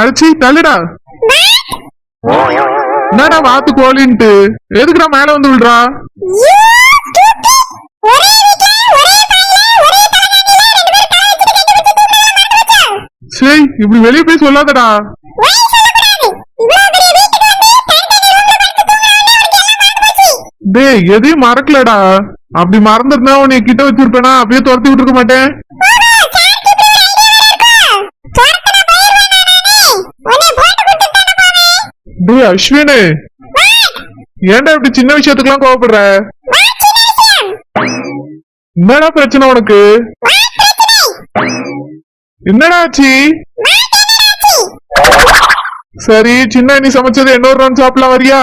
அடிச்சி தள்ளுடா. என்னடா வாத்து கோழின்ட்டு எதுக்குடா மேல வந்து விடுறா? சரி இப்படி வெளியே போய் சொல்லாதடா. டேய் எதையும் மறக்கலடா. அப்படி மறந்துருந்தா உன்னை கிட்ட வச்சிருப்பேனா அப்படியே துரத்தி விட்டுருக்க மாட்டேன். டேய் அஸ்வினு, ஏன்டா இப்படி சின்ன விஷயத்துக்குலாம் கோவப்படுற? என்னடா பிரச்சனை உனக்கு? என்னடா ஆச்சு? சரி சின்ன நீ சமைச்சது இன்னொரு ரவுண்ட் சாப்பிடலாம் வரியா?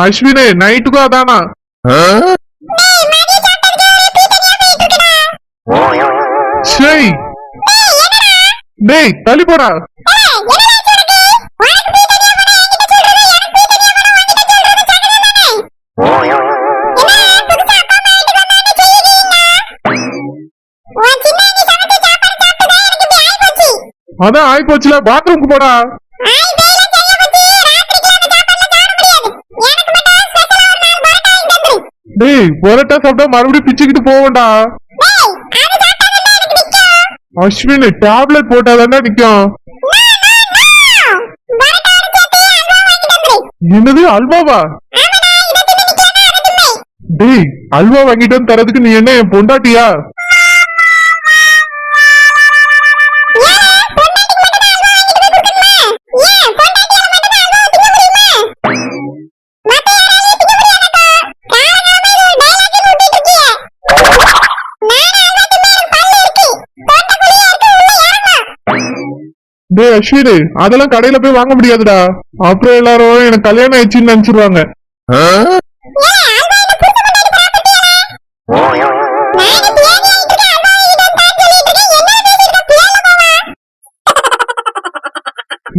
அஸ்வினே நைட்டுக்கும் அதானா? சரி டேய் தள்ளி போடா. அதான் ஆயி போச்சுல, பாத்ரூம்க்கு போடா. டேய் பொரோட்டா சாப்பிட்டா மறுபடியும் பிச்சுக்கிட்டு போவேண்டா. அஸ்வினி டேப்லெட் போட்டாதான்டா நிக்கும். என்னது அல்வாவா? டேய் அல்வா வாங்கிட்டு வந்து தரதுக்கு நீ என்ன என் பொண்டாட்டியா? டேய் அஸ்வினி அதெல்லாம் கடையில போய் வாங்க முடியாதுடா. அப்புறம் எல்லாரும் எனக்கு கல்யாணம் ஆயிடுச்சுன்னு நினைச்சிருவாங்க.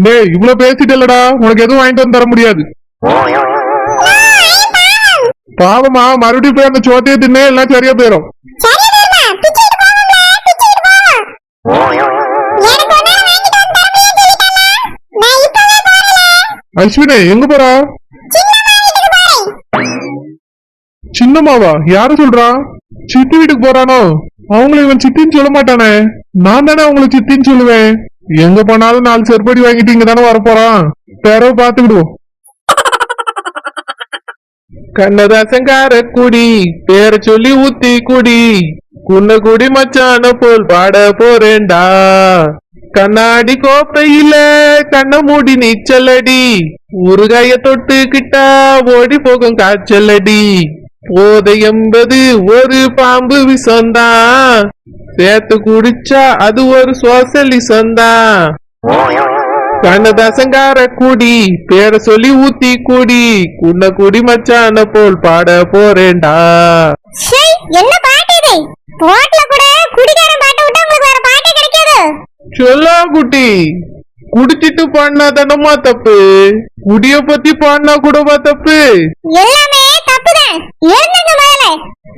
டேய் இவ்வளவு பேசிட்டலடா, உனக்கு எதுவும் வாங்கிட்டு வந்து தர முடியாது. பாவமா மறுபடியும் போய் அந்த சோத்தையை தின்னே எல்லாம் சரியா போயிடும். அஸ்வினி எங்க போறா? சின்னம்மாவா? யாரு சொல்றா? சித்தி வீட்டுக்கு போறானோ? அவங்களை இவன் சித்தின்னு சொல்ல மாட்டானே. நான் தானே அவங்களை சித்தின்னு சொல்லுவேன். எங்க போனாலும் 4 செருப்படி வாங்கிட்டு இங்க தானே வரப்போறான். பேரவை பாத்துக்கிடுவோம். கண்ணதாசங்கார குடி பேர சொல்லி ஊத்தி குடி குன்ன குடி மச்சான போல் பாட போறேன்டா. கண்ணாடி கோப்பையில கண்ண மூடி நீச்சலடி ஊறுகாய தொட்டுக்கிட்டா ஓடி போகும் காய்ச்சலடி. போதை என்பது ஒரு பாம்பு விஷம்தான், சேர்த்து குடிச்சா அது ஒரு சோசலி சந்தான். கண்ணதாசங்கார குடி பேர சொல்லி ஊத்தி குடி குன்ன குடி மச்சான போல் பாட போறேன்டா. என்ன பாட்டு இது? ரோட்ல கூட குடிகாரன் பாட்டு விட்டா உங்களுக்கு வேற பாட்டே கிடைக்காது. சொல்லா குட்டி, குடிச்சிட்டு பாடினா தானமா தப்பு, குடிய பத்தி பாடினா கூடவா தப்பு? எல்லாமே தப்புதான். எழுந்துங்க மேல,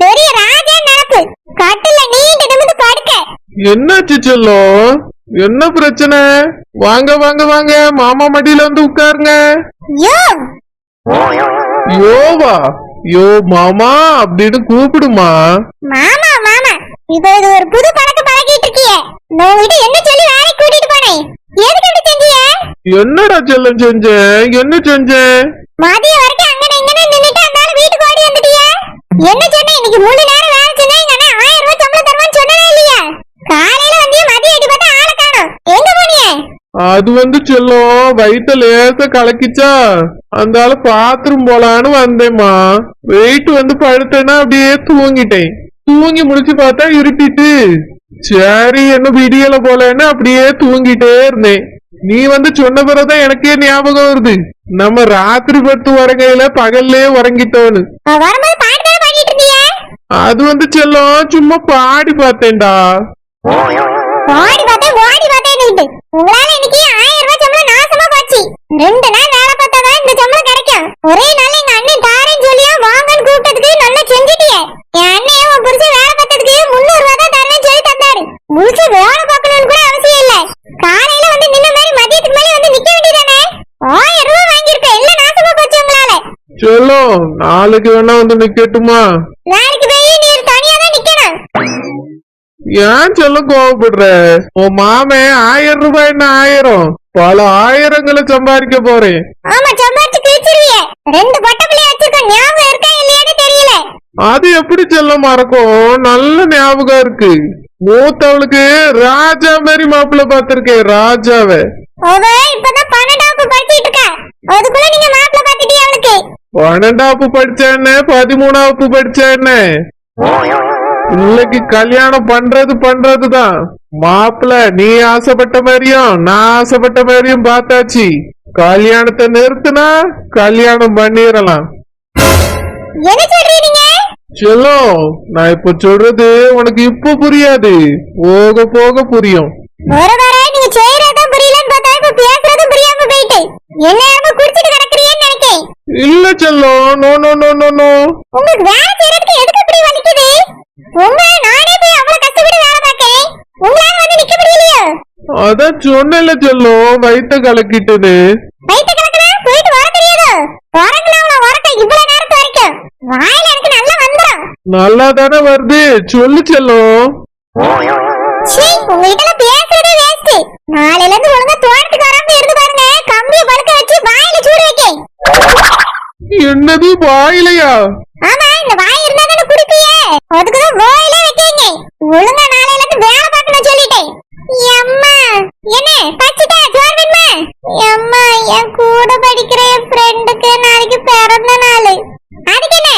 பெரிய ராஜா நடப்பு. கட்டில நீண்டு நிமிந்து படுக்க. என்னாச்சு செல்லம்? என்ன பிரச்சனை? வாங்க வாங்க வாங்க, மாமா மடியில வந்து உட்காருங்க. யோ யோவா? யோ மாமா அப்படின்னு கூப்பிடுமா. மாமா மாமா இப்போ இது ஒரு புது பழக்கம் பழகிட்டு இருக்கியே. நான் உங்ககிட்ட என்ன சொல்லி வேலைக்கு கூட்டிட்டு போனேன், எதுக்கு அப்படி செஞ்சீங்க? என்னடா செல்லம் செஞ்சேன்? என்ன செஞ்சேன்? மதியம் வரைக்கும் அங்கன இங்கன நின்னுட்டு அந்தால வீட்டுக்கு ஓடி வந்துட்டிய. என்ன சொன்னேன்? இன்னைக்கு முழு நேரம் வேலை செஞ்சா எங்க அண்ணன் 1000 ரூபாய் சம்பளம் தருவான்னு சொன்னனே இல்லையா? காலையில வந்து மதியம் எட்டி பார்த்தா ஆளை காணோம். எங்க போனியே? அது செல்லம் வயித்த லேசா கலக்கிச்சா, அந்த ஆளு பாத்ரூம் போலான்னு வந்தேம்மா. வெயிட் வந்து படுத்தேன்னா அப்படியே தூங்கிட்டேன். தூங்கி முடிச்சு பார்த்தா இருட்டிட்டு, சரி என்ன விடியல போலன்னு அப்படியே தூங்கிட்டே இருந்தேன். நீ வந்து சொன்ன பிறகுதான் எனக்கே ஞாபகம் வருது, நம்ம ராத்திரி படுத்து உறங்கையில பகல்லே உறங்கிட்டோன்னு. வரும்போது பாட்டு தானே பாடிட்டு இருந்தீங்க? அது செல்லம் சும்மா பாடி பார்த்தேன்டா. ஓடி பார்த்தேன் உங்களால இன்னைக்கு 1000 ரூபாய் சம்பளம் நாசமா போச்சு. 2 நாள் வேலை பார்த்தாதான் இந்த சம்பளம் கிடைக்கும். ஒரே நாள் எங்க அண்ணன் தாரேன்னு சொல்லியா வாங்கன்னு கூப்பிட்டதுக்கு நல்லா செஞ்சுட்டியே. என் அண்ணன் உன் புருஷன் வேலை பார்த்ததுக்கு 300 ரூபாய் தான் தரேன்னு சொல்லி தந்தாரு. முழுசு வேலை பார்க்கணும்னு கூட அவசியம் இல்ல. காலையில வந்து நின்ன மாதிரி மதியத்துக்கு மேலே வந்து நிக்க வேண்டியதானே? 1000 ரூபாய் வாங்கியிருப்பேன். எல்லாம் நாசமா போச்சு உங்களால. செல்லம் நாளைக்கு வேணா வந்து நிக்கட்டுமா? நாளைக்கு போய் நீ தனியா தான் நிக்கணும். ஏன் செல்லம் கோவப்படுற? உன் மாமே 1000 ரூபாய் என்ன 1000, பல ஆயிரங்களை சம்பாதிக்க போறேன். ஆமா, சம்பாதிச்சு கிழிச்சிருவியே. 2 பொட்டை பிள்ளைய வச்சிருக்கோம், ஞாபகம் இருக்கா இல்லையான்னு தெரியல. அது எப்படி செல்லம் மறக்கும்? நல்ல ஞாபகம் இருக்கு. மூத்தவளுக்கு ராஜா மாதிரி மாப்பிள்ள பாத்திருக்கேன், ராஜாவை. அவ இப்பதான் 12ஆம் படிச்சிட்டு இருக்கா. அதுக்குள்ள நீங்க மாப்பிள்ள பாத்துட்டீங்க அவளுக்கு. 12ஆம் படிச்சா என்ன, 13ஆம் படிச்சா என்ன, பிள்ளைக்கு கல்யாணம் பண்றதுதான். மாப்பிள்ள நீ ஆசைப்பட்ட மாதிரியும் நான் ஆசைப்பட்ட மாதிரியும் பார்த்தாச்சு. கல்யாணத்தை நிறுத்தினா கல்யாணம் பண்ணிடலாம். என்ன சொல்றீங்க? செல்லம் நான் இப்ப சொல்றது உனக்கு இப்ப புரியாது, போக போக புரியும். நீங்க செய்யறதும் புரியலன்னு பார்த்தா இப்ப பேசுறதும் புரியாம போயிட்டு என்ன குடிச்சிட்டு கிடக்குறீன்னு நினைக்கிறேன். இல்ல செல்லம், no no no no no. உங்களுக்கு வேலை செய்யறதுக்கு எதுக்கு இப்படி வலிக்குது? நானே போய் அவ்வளவு கஷ்டப்பட்டு வேலை பார்க்கேன், உங்களால வந்து நிக்க முடியலையோ? அதான் சொன்னல செல்லம், வயித்த கலக்கிட்டது. வயித்த கலக்கினா போயிட்டு வர தெரியாதோ? வரங்களா வரக்க இவ்வளவு நேரத்து வரைக்கும் வாயில எனக்கு நல்லா வந்துடும். நல்லா தானே வருது, சொல்லு செல்லம். உங்ககிட்ட பேசுறதே வேஸ்ட். நாளையில இருந்து ஒழுங்கா தோட்டத்துக்கு வராம இருந்து பாருங்க. கம்பிய படுக்க வச்சு வாயில சூடு வைக்க. என்னது வாயிலையா? ஆமா, இந்த வாய் இருந்தா தானே குடிப்பியே, அதுக்குதான் வாயிலே வைக்கீங்க. ஒழுங்கா நாளையில இருந்து வேலை பார்க்கணும் சொல்லிட்டேன். அம்மா என்ன பச்சிட்டா சோறு வேணுமா? அம்மா என் கூட படிக்கிற என் ஃப்ரெண்டுக்கு நாளைக்கு பிறந்த நாள். அதுக்கு என்ன,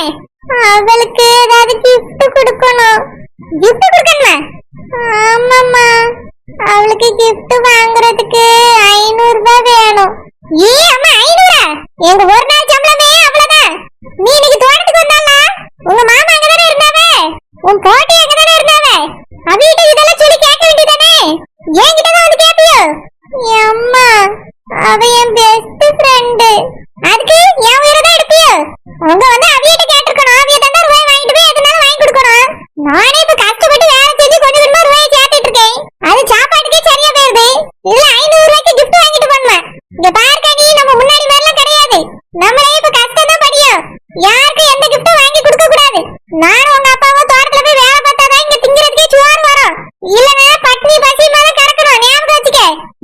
அவளுக்கு ஏதாவது gift கொடுக்கணும். gift கொடுக்கணுமா? ஆமாம்மா, அவளுக்கு gift வாங்குறதுக்கு 500 ரூபாய் வேணும். அம்மா 500? எங்க ஒரு நாள் சம்பளமே அவ்வளவுதான். நீ இன்னைக்கு தோட்டத்துக்கு வந்தால உங்க மாமா அங்கதானே இருந்தாவே, உன் போட்டி அங்கதானே இருந்தாவே, அவகிட்ட இதெல்லாம் சொல்லி கேட்க வேண்டியதானே? என்கிட்ட தான் வந்து கேப்பியோ? அம்மா அவ என் பெஸ்ட் ஃப்ரெண்டு, அதுக்கு என் உயிரை தான் எடுப்பியோ? அவங்க வந்து அவியிட்ட கேட்டிருக்கணும், அவிய தந்தா ரூபாய் வாங்கிட்டு போய் எதுனாலும் வாங்கி கொடுக்கணும். நானே இப்ப கஷ்டப்பட்டு வேலை செஞ்சு கொஞ்சம் கொஞ்சமா ரூபாய் சேர்த்துட்டு இருக்கேன். அது சாப்பாட்டுக்கே சரியா போயிருது. இதுல 500 ரூபாய்க்கு கிஃப்ட் வாங்கிட்டு போனேன். இங்க பார்க்க நீ நம்ம முன்னாடி மாதிரிலாம் கிடையாது. நம்மளே இப்ப கஷ்டம் தான் படியும். யாருக்கும் எந்த கிஃப்டும் வாங்கி கொடுக்க கூடாது. நானும் உங்க அப்பாவும் தோட்டத்துல போய் வேலை பார்த்தாதான் இங்க திங்கிறதுக்கே சோறு வரும். இல்லன்னா பட்னி பசிமா தான் கிடக்கணும். ஞாபகம் வச்சுக்க.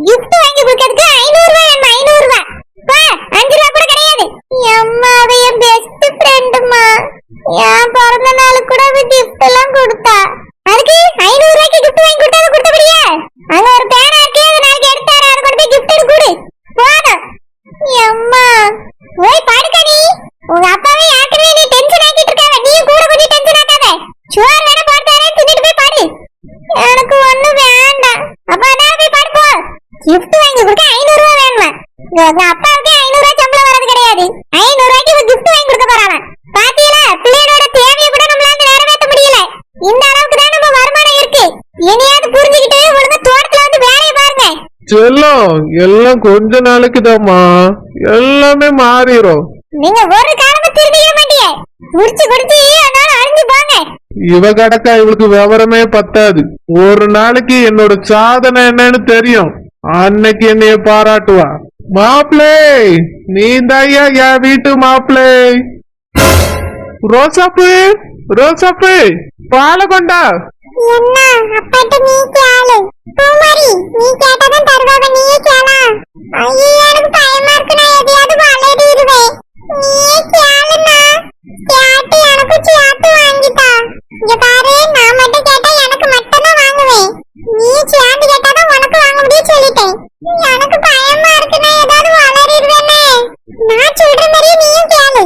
கிஃப்ட் வாங்கி கொடுக்கறதுக்கு 500 ரூபாய் வேணும். 500 ரூபாய் 5 ரூபாய் கூட கிடையாது. அம்மா அவ என் பெஸ்ட் ஃப்ரெண்டுமா. என் பிறந்த நாளுக்கு கூட அவ கிஃப்ட் எல்லாம் கொடுத்தா. அதுக்கு 500 ரூபாய்க்கு கிஃப்ட் வாங்கி கொடுத்தா கொடுத்தபடியா? அங்க ஒரு பேனா இருக்கே, அதை நாளைக்கு எடுத்தாரு, அதை கொண்டு போய் கிஃப்ட் எடுத்து கொடு போதும். அம்மா போய் படுக்க. நீ உங்க அப்பாவே ஏற்கனவே நீ டென்ஷன் ஆக்கிட்டு இருக்காங்க, நீயும் கூட கொஞ்சம் டென்ஷன் ஆக்காத. சோறு வேணா போட்டாரே, தின்னுட்டு போய் பாடு. எனக்கு ஒண்ணு வேண்டாம். அப்பா நான் போய் படுப்போ. கிஃப்ட் வாங்கி கொடுக்க 500 ரூபாய் வேணுமா? உங்க அப்பாவுக்கு 500 ரூபாய் சம்பளம் வரது கிடையாது. 500 ரூபாய்க்கு கிஃப்ட் வாங்கி கொடுக்க போறாங்க. பாத்தீங்களா, பிள்ளையோட தேவையை கூட நம்மளால நிறைவேற்ற முடியல. இந்த அளவுக்கு தான் நம்ம வருமானம் இருக்கு. இனியாவது புரிஞ்சுக்கிட்டு ஒழுங்கா தோட்டத்துல வந்து வேலையை பாருங்க. செல்லம் எல்லாம் கொஞ்ச நாளைக்கு தான்மா, எல்லாமே மாறிடும். நீங்க ஒரு காலமும் திரும்பிக்க மாட்டீங்க. குடிச்சு குடிச்சு அதனால அழிஞ்சு போங்க. இவ கடக்கா இவளுக்கு விவரமே பத்தாது. ஒரு நாளைக்கு என்னோட சாதனை என்னன்னு தெரியும், அன்னைக்கு என்னைய பாராட்டுவா. மாப்பிளே நீ தாயா என் வீட்டு மாப்பிளே. ரோசாப்பு ரோசாப்பு பாலை கொண்டா. என்ன அப்பாட்ட நீ கேளு. பூமாரி நீ கேட்டாதான் தருவாங்க, நீயே கேளா. ஐயோ எனக்கு பயமா இருக்கு, நான் எதையாவது வளரிடுவேன். நீயே கேளுண்ணா, கேட்டு எனக்கு சேர்த்து வாங்கிட்டா. இங்க பாரு, நான் மட்டும் கேட்டா எனக்கு மட்டும் தான் வாங்குவேன். நீ சேர்ந்து கேட்டாதான் உனக்கு வாங்க முடியும் சொல்லிட்டேன். எனக்கு பயமா இருக்கு, நான் ஏதாவது வளரிடுவேனே. நான் சொல்ற மாதிரியே நீயும் கேளு.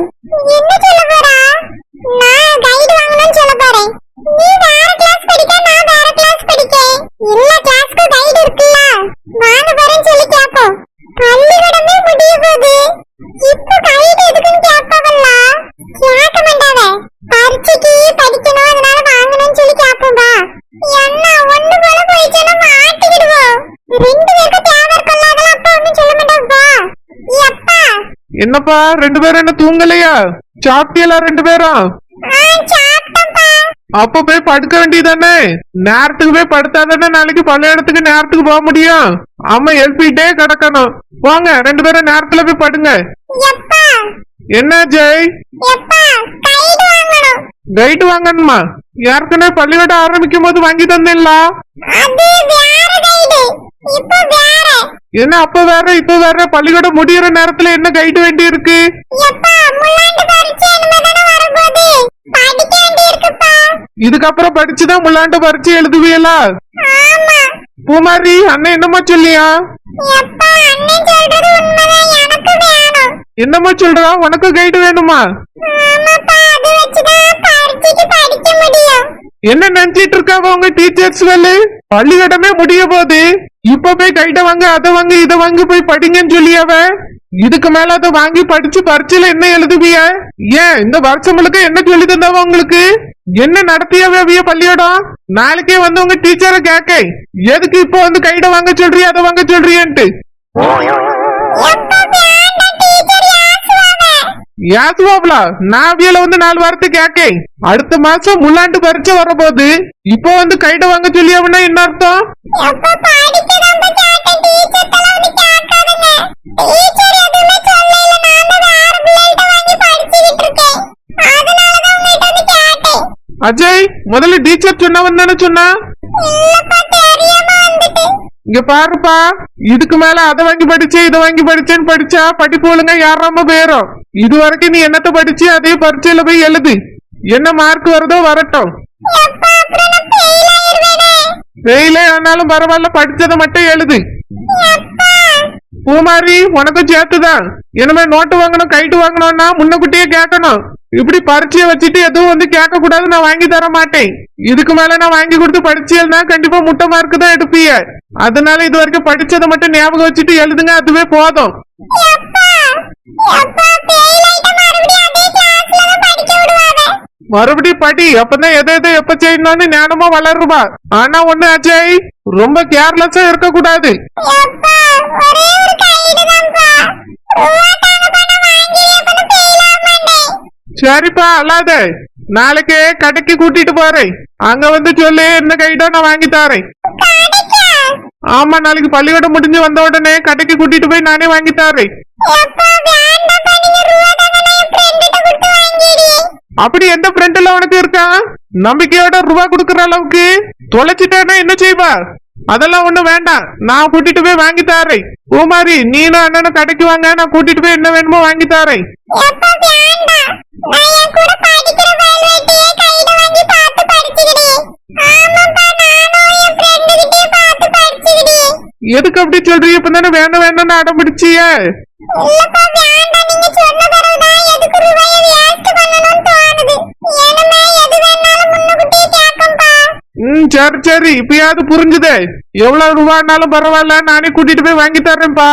என்ன சொல்ல போறா? நான் கைடு வாங்கணும்னு சொல்ல போறேன். நீ வேற கிளாஸ் படிக்க, நான் வேற கிளாஸ் படிக்க. எல்லா கிளாஸ்க்கும் கைடு இருக்குல்ல, வாங்க போறேன்னு சொல்லி கேட்போம். பள்ளிக்கூடமே முடிய போகுது, இப்ப கைடு எதுக்குன்னு கேட்பாவல்ல. கேட்க மாட்டாவ. பரீட்சைக்கு படிக்கணும், அதனால வாங்கணும்னு சொல்லி கேட்போம்பா. என்ன ஒண்ணு போல போயிடுச்சுன்னா மாட்டிக்கிடுவோம். ரெண்டு பேருக்கும் தேவை இருக்குல்ல, அதெல்லாம் அப்பா ஒண்ணும் சொல்ல மாட்டாப்பா. எப்பா என்னப்பா ரெண்டு பேரும் என்ன தூங்கலையா? சாப்பிட்டியலா ரெண்டு பேரும்? சாப்பிட்டப்பா. அப்ப போய் படுக்க வேண்டியதானே? நேரத்துக்கு போய் படுத்தாதானே நாளைக்கு பழைய இடத்துக்கு நேரத்துக்கு போக முடியும். அம்மா எழுப்பிட்டே கிடக்கணும். போங்க ரெண்டு பேரும் நேரத்துல போய் படுங்க. எப்பா என்ன ஜெய்? எப்பா கைடு வாங்கணும். கைடு வாங்கணுமா? ஏற்கனவே பள்ளிக்கூடம் ஆரம்பிக்கும் போது வாங்கி தந்தேன்ல. அது வேற கைடு, இப்போ வேற. என்ன அப்ப வேற இப்ப வேற? பள்ளிக்கூடம் முடியற நேரத்துல என்ன கைடு வேண்டி இருக்கு? எப்பா முள்ளாண்டு பரீட்சை இனிமேதானே வரப்போகுது, படிக்க வேண்டியிருக்குப்பா. இதுக்கப்புறம் படிச்சுதான் முள்ளாண்டு பரீட்சை எழுதுவியலா? ஆமா. பூமாரி அண்ணன் என்னமா சொல்லியா? எப்பா அண்ணன் சொல்றது உண்மைதான், எனக்கு வேணும். என்னமா சொல்றா? உனக்கு கைடு வேணுமா? ஆமாப்பா, அது வச்சுதான் பரீட்சைக்கு படிக்க முடியும். என்ன நினைச்சிட்டு இருக்காவ உங்க டீச்சர்ஸ் வேலை? பள்ளிக்கூடமே முடிய போகுது, இப்ப போய் கைட்ட வாங்க, அதை வாங்க, இதை வாங்கி போய் படிங்கன்னு சொல்லியாவ. இதுக்கு மேல அதை வாங்கி படிச்சு பரீட்சையில என்ன எழுதுவிய? ஏன் இந்த வருஷம் முழுக்க என்ன சொல்லி தந்தாவ உங்களுக்கு? என்ன நடத்தியாவிய பள்ளியோடம்? நாளைக்கே வந்து உங்க டீச்சரை கேட்க, எதுக்கு இப்ப வந்து கைட வாங்க சொல்றிய, அதை வாங்க சொல்றியன்ட்டு. யாசுவாப்லா நான் அவியல வந்து 4 வாரத்தை கேட்க, அடுத்த மாசம் முள்ளாண்டு பரீட்சை வரப்போகுது, இப்போ வந்து கைட வாங்க சொல்லியாவனா என்ன அர்த்தம்? அஜய் முதல்ல டீச்சர் சொன்னவன் தானே சொன்னா? இங்க பாருப்பா, இதுக்கு மேல அதை வாங்கி படிச்சே இதை வாங்கி படிச்சேன்னு படிச்சா படிப்பு ஒழுங்கா யாராம போயிரும். இது வரைக்கும் நீ என்னத்த படிச்சு அதே பரீட்சையில போய் எழுது, என்ன மார்க் வருதோ வரட்டும். வெயிலே ஆனாலும் பரவாயில்ல, படிச்சதை மட்டும் எழுது. பூமாரி உனக்கும் சேர்த்துதான். இனிமே நோட்டு வாங்கணும் கைட்டு வாங்கணும்னா முன்னகுட்டியே கேட்கணும். இப்படி பரீட்சைய வச்சுட்டு எதுவும் வந்து கேட்க கூடாது, நான் வாங்கி தர மாட்டேன். இதுக்கு மேல நான் வாங்கி கொடுத்து படிச்சியல்னா கண்டிப்பா முட்டை மார்க் தான் எடுப்பீங்க. அதனால இது வரைக்கும் படிச்சதை மட்டும் ஞாபகம் வச்சுட்டு எழுதுங்க, அதுவே போதும். மறுபடியும் படி, அப்பதான் எதை எதை எப்ப செய்யணும்னு ஞானமா வளருவா. ஆனா ஒண்ணு அஜய், ரொம்ப கேர்லெஸ்ஸா இருக்க கூடாது. சரிப்பா அல்லாத, நாளைக்கு கடைக்கு கூட்டிட்டு போறேன், அங்க வந்து சொல்லு என்ன கைடோ நான் வாங்கி தாரேன். ஆமா நாளைக்கு பள்ளிக்கூடம் முடிஞ்சு வந்த உடனே கடைக்கு கூட்டிட்டு போய் நானே வாங்கி தாரேன். அப்படி எந்த ஃப்ரெண்ட்ல உனக்கு இருக்கா? நம்பிக்கையோட ரூபா குடுக்கற அளவுக்கு தொலைச்சிட்டேன்னா என்ன செய்வா? அதெல்லாம் ஒண்ணு வேண்டாம், நான் கூட்டிட்டு போய் வாங்கி தாரேன். பூமாரி நீனும் அண்ணனும் கடைக்கு வாங்க, நான் கூட்டிட்டு போய் என்ன வேணுமோ வாங்கி தாரேன். எதுக்கு அப்படி சொல்றீங்க? இப்ப தானே வேண்டாம் வேண்டாம்னு அடம் பிடிச்சிய. சரி சரி, இப்பயாவது புரிஞ்சுதே. எவ்வளவு ரூபான்னாலும் பரவாயில்ல, நானே கூட்டிட்டு போய் வாங்கி தர்றேன்ப்பா.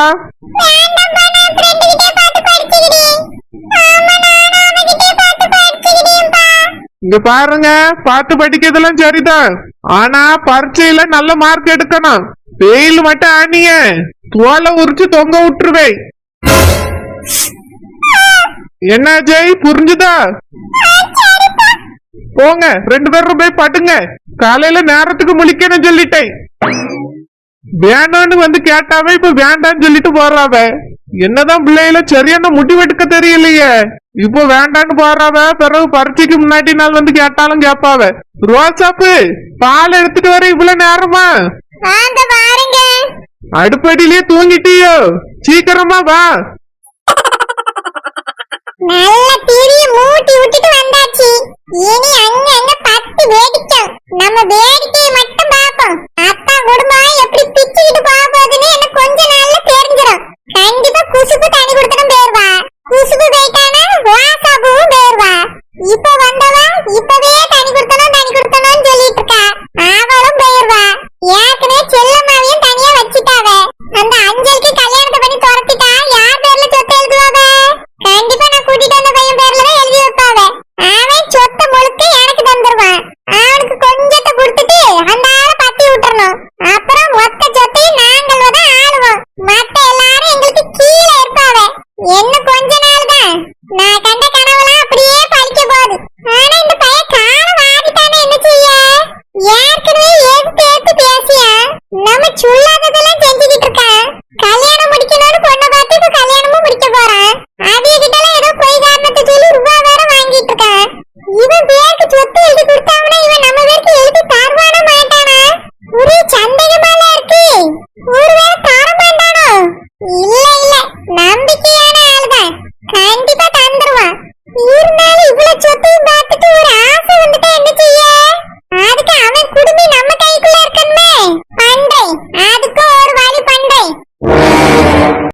இங்க பாருங்க, பார்த்து படிக்கிறதெல்லாம் சரிதான், ஆனா பரீட்சையில நல்ல மார்க் எடுக்கணும். வெயில் மட்டும் ஆனிய தோலை உரிச்சு தொங்க விட்டுருவேன். என்ன ஜெய் புரிஞ்சுதா? போங்க ரெண்டு பேரும் போய் படுங்க, காலையில நேரத்துக்கு முழிக்கணும் சொல்லிட்டேன். வேண்டான்னு வந்து கேட்டாவே இப்ப வேண்டான்னு சொல்லிட்டு போறாவ. என்னதான் பிள்ளைகள சரியான முடி வெட்டுக்க தெரியலையே. இப்போ வேண்டான்னு போறாவ, பிறகு பரீட்சைக்கு முன்னாடி நாள் வந்து கேட்டாலும் கேப்பாவ. ரோசாப்பு பால் எடுத்துட்டு வர இவ்வளவு நேரமா? அந்த பாருங்க. அடுப்படியிலேயே தூங்கிட்டியோ? சீக்கிரமா வா. நல்ல திரிய மூட்டி விட்டுட்டு வந்தாச்சு. இனி அங்க அங்க பத்து வேடிக்கை. நம்ம வேடிக்கையை மட்டும்